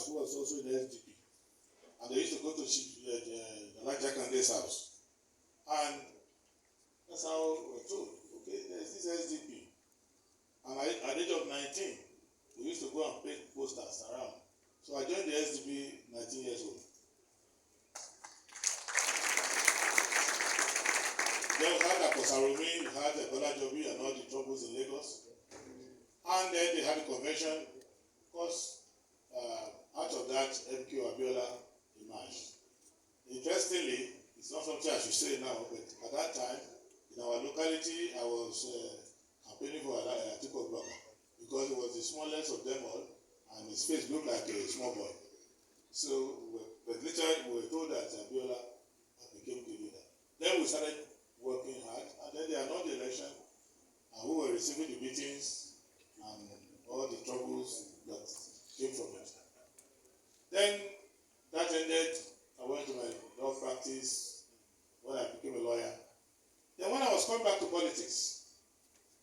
house who was also in the SDP. And they used to go to the Elijah Kande's house. And that's how we were told, okay, there's this SDP. And at the age of 19, we used to go and paint posters around. So I joined the SDP 19 years old. Then we had Akosarumi, we had Bola Jobi and all the troubles in Lagos. And then they had a convention. Of course, out of that, MK Abiola emerged. Interestingly, it's not something I should say now, but at that time, in our locality, I was campaigning for Atiku Abubakar because he was the smallest of them all, and his face looked like a small boy. So, but later we were told that Abiola became the leader. Then we started working hard, and then they announced the election, and we were receiving the beatings and all the troubles that came from it. Then that ended. I went to my law practice when I became a lawyer. Then when I was coming back to politics,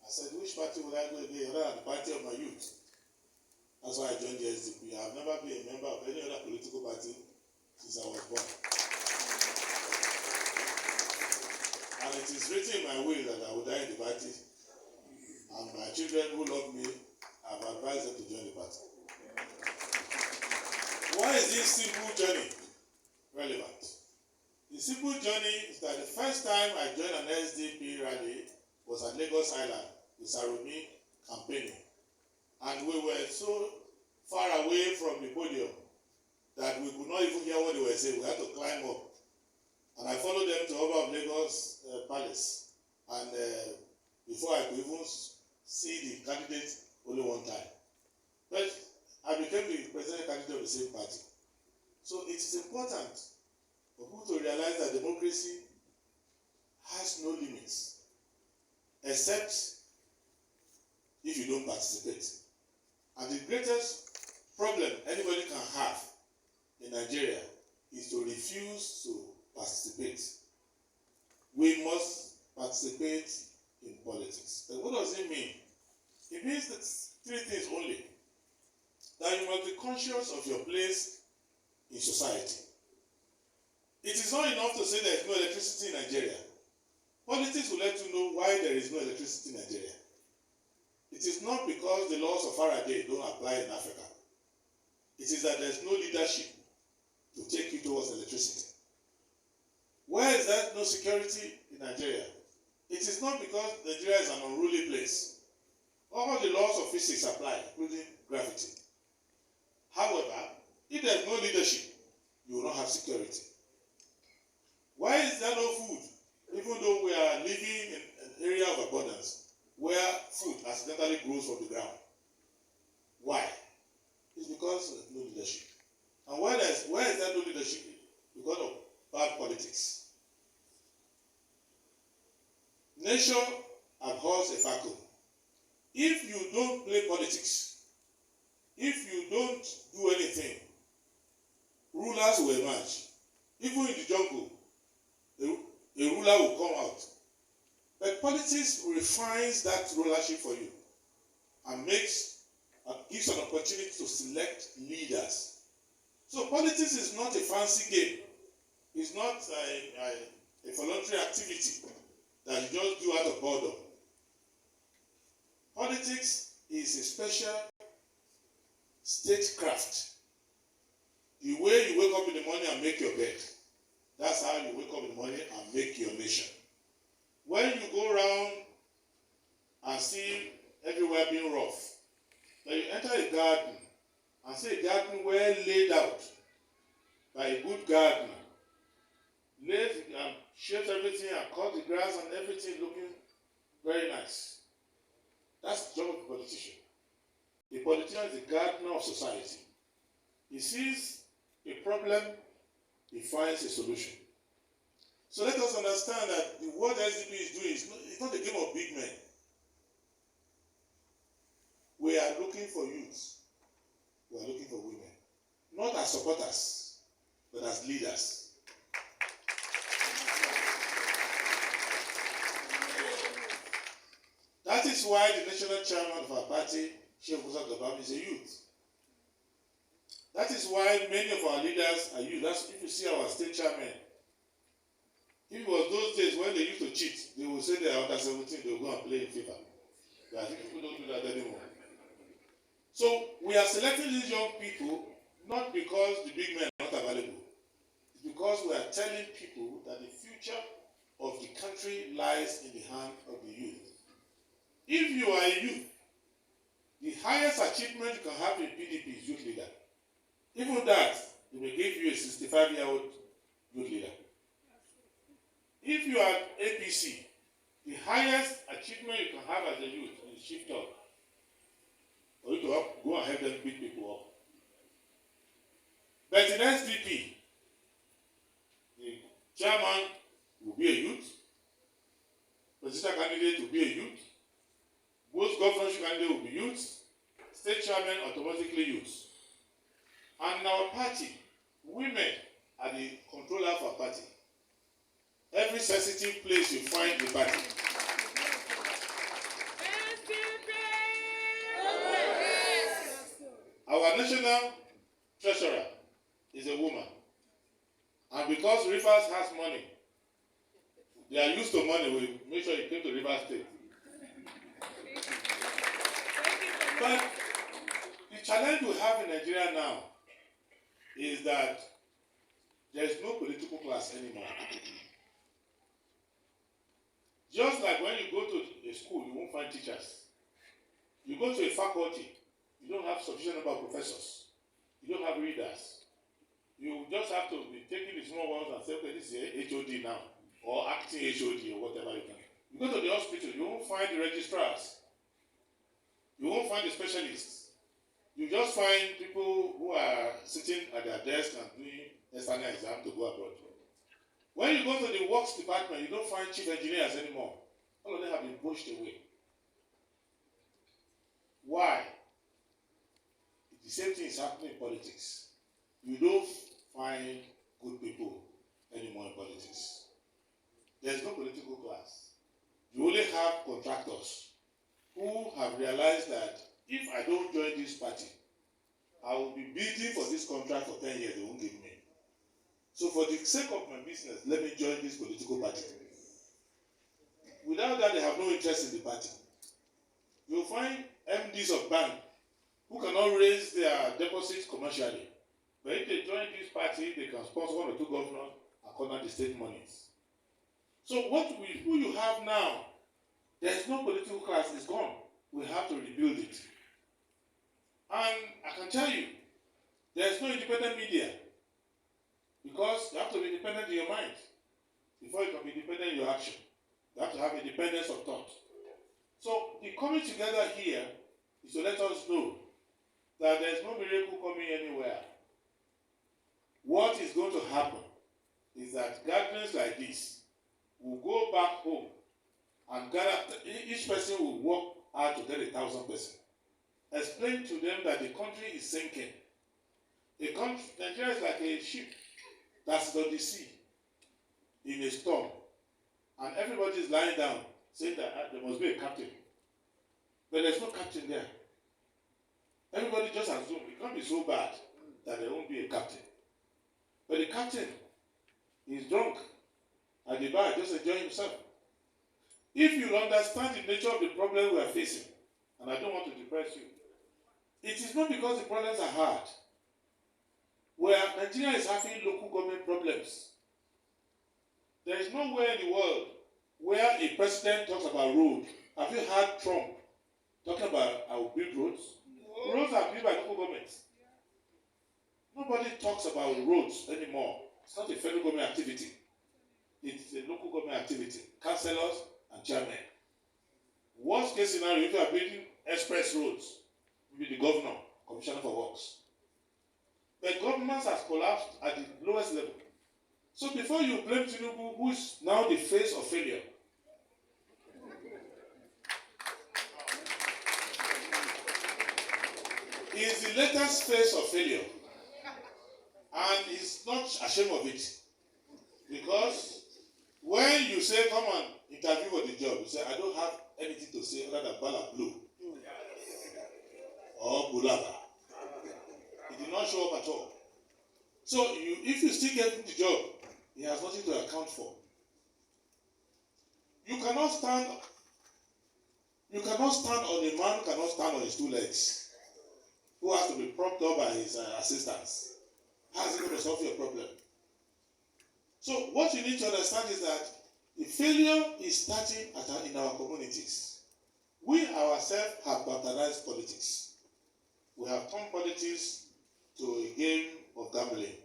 I said, which party would I go again? Other than the party of my youth. That's why I joined the SDP. I have never been a member of any other political party since I was born. And it is written in my will that I will die in the party. And my children who love me, I have advised them to join the party. Why is this simple journey relevant? The simple journey is that the first time I joined an SDP rally was at Lagos Island with Sarumi campaigning. And we were so far away from the podium that we could not even hear what they were saying. We had to climb up. And I followed them to Oba of Lagos Palace. And before I could even see the candidate only one time. But I became the president candidate of the same party. So it is important for people to realize that democracy has no limits, except if you don't participate. And the greatest problem anybody can have in Nigeria is to refuse to participate. We must participate in politics. But what does it mean? It means that three things only. That you must be conscious of your place in society. It is not enough to say there is no electricity in Nigeria. Politics will let you know why there is no electricity in Nigeria. It is not because the laws of Faraday don't apply in Africa. It is that there is no leadership to take you towards electricity. Why is there no security in Nigeria? It is not because Nigeria is an unruly place. All the laws of physics apply, including gravity. However, if there is no leadership, you will not have security. Why is there no food? Even though we are living in an area of abundance where food accidentally grows from the ground. Why? It's because of no leadership. And why is there no leadership? Because of bad politics. Nature abhors a vacuum. If you don't play politics, if you don't do anything, rulers will emerge. Even in the jungle, a ruler will come out. But politics refines that rulership for you and gives an opportunity to select leaders. So politics is not a fancy game. It's not a voluntary activity that you just do out of boredom. Politics is a special statecraft. The way you wake up in the morning and make your bed, that's how you wake up in the morning and make your nation. When you go around and see everywhere being rough, then you enter a garden and see a garden well laid out by a good gardener, laid and shaped everything and cut the grass and everything looking very nice. That's the job of the politician. The politician is the gardener of society. He sees a problem, he finds a solution. So let us understand that what SDP is doing is not a game of big men. We are looking for youth. We are looking for women. Not as supporters, but as leaders. That is why the national chairman of our party, Sheikh Musa Gabam, is a youth. That is why many of our leaders are youth. That's if you see our state chairman. If it was those days when they used to cheat, they would say they are under 17, they will go and play in FIFA. But I think people don't do that anymore. So we are selecting these young people not because the big men are not available. It's because we are telling people that the future of the country lies in the hand of the youth. If you are a youth, the highest achievement you can have in PDP is youth leader. Even that, they may give you a 65-year-old youth leader. If you are APC, the highest achievement you can have as a youth is shift up. For you to go and help them beat people up. But in SDP, the chairman will be a youth, presidential candidate will be a youth, most governorship candidate will be youth, state chairman automatically youth. And in our party, women are the controller of our party. Every sensitive place you find the party. Our national treasurer is a woman. And because Rivers has money, they are used to money, we make sure it came to Rivers State. But the challenge we have in Nigeria now is that there is no political class anymore. Just like when you go to a school, you won't find teachers. You go to a faculty, you don't have sufficient number of professors. You don't have readers. You just have to be taking the small ones and say, okay, this is HOD now, or acting HOD, or whatever you can. You go to the hospital, you won't find the registrars. You won't find the specialists. You just find people who are sitting at their desk and doing external exam to go abroad. When you go to the works department, you don't find chief engineers anymore. All of them have been pushed away. Why? The same thing is happening in politics. You don't find good people anymore in politics. There's no political class. You only have contractors who have realized that if I don't join this party, I will be bidding for this contract for 10 years, they won't give me. So for the sake of my business, let me join this political party. Without that, they have no interest in the party. You'll find MDs of bank who cannot raise their deposits commercially. But if they join this party, they can sponsor one or two governors and corner the state monies. So who you have now, there is no political class, it's gone. We have to rebuild it. And I can tell you, there is no independent media. Because you have to be independent in your mind before you can be independent in your action. You have to have independence of thought. So the coming together here is to let us know that there is no miracle coming anywhere. What is going to happen is that gatherings like this will go back home and gather, each person will work hard to get 1,000 persons. Explain to them that the country is sinking. Nigeria is like a ship that's on the sea in a storm, and everybody is lying down saying that there must be a captain. But there's no captain there. Everybody just assumes it can't be so bad that there won't be a captain. But the captain is drunk. Adebayo just enjoying himself. If you understand the nature of the problem we are facing, and I don't want to depress you, it is not because the problems are hard. Where Nigeria is having local government problems. There is nowhere in the world where a president talks about road. Have you heard Trump talking about I will build roads? No. Roads are built by local governments. Nobody talks about roads anymore. It's not a federal government activity. It's a local government activity. Councillors and chairmen. Worst case scenario, if you are building express roads, maybe the governor, commissioner for works. But governments has collapsed at the lowest level. So before you blame Tinubu, who is now the face of failure, he is the latest face of failure. And he's not ashamed of it. Because when you say, come and interview for the job, you say, I don't have anything to say other than Bala Blue or Bulaba. He did not show up at all. So if you still get the job, he has nothing to account for. You cannot stand on a man who cannot stand on his two legs, who has to be propped up by his assistants. How is it going to solve your problem? So what you need to understand is that the failure is starting in our communities. We ourselves have baptized politics. We have turned politics to a game of gambling.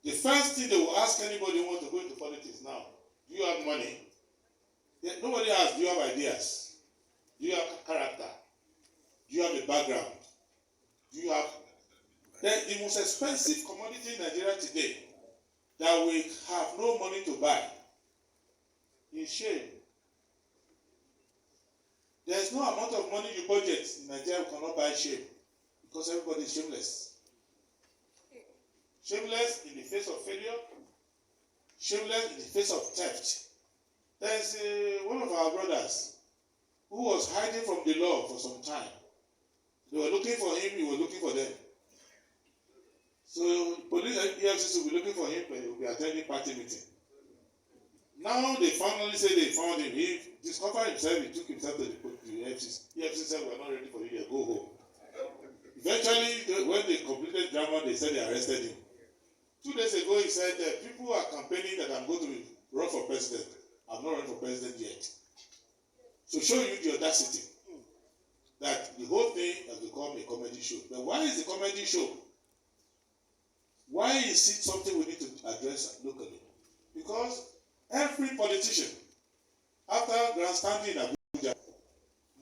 The first thing they will ask anybody who wants to go into politics now, do you have money? Nobody asks, do you have ideas? Do you have character? Do you have a background? Do you have... The most expensive commodity in Nigeria today that we have no money to buy is shame. There is no amount of money you budget in Nigeria who cannot buy shame, because everybody is shameless. Shameless in the face of failure, shameless in the face of theft. There is one of our brothers who was hiding from the law for some time. They were looking for him, he was looking for them. So police and EFCC will be looking for him, but he will be attending party meeting. Now they finally say they found him. He discovered himself, he took himself to the EFCC. EFCC said, we are not ready for you yet, go home. Eventually, when they completed drama, they said they arrested him. 2 days ago, he said that people are campaigning that I'm going to run for president. I'm not running for president yet. So show you the audacity that the whole thing has become a comedy show. But why is the comedy show? Why is it something we need to address locally? Because every politician, after grandstanding in Abuja,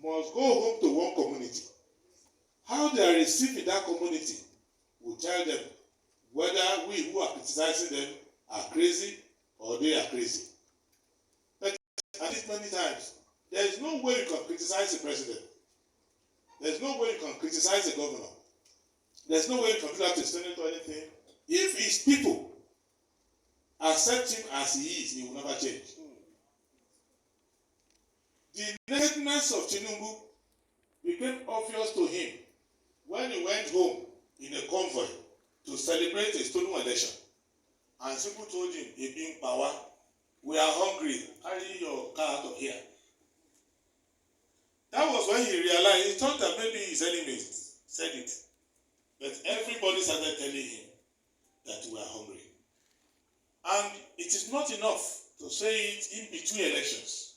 must go home to one community. How they are received in that community will tell them whether we who are criticizing them are crazy or they are crazy. But at least many times, there is no way you can criticize the president. There is no way you can criticize the governor. There is no way you can do that to senator or anything. If his people accept him as he is, he will never change. The nakedness of Tinubu became obvious to him when he went home in a convoy to celebrate a stolen election. And people told him, "He being power, we are hungry, carry your car out of here." That was when he realized, he thought that maybe his enemies said it. But everybody started telling him that we are hungry. And it is not enough to say it in between elections.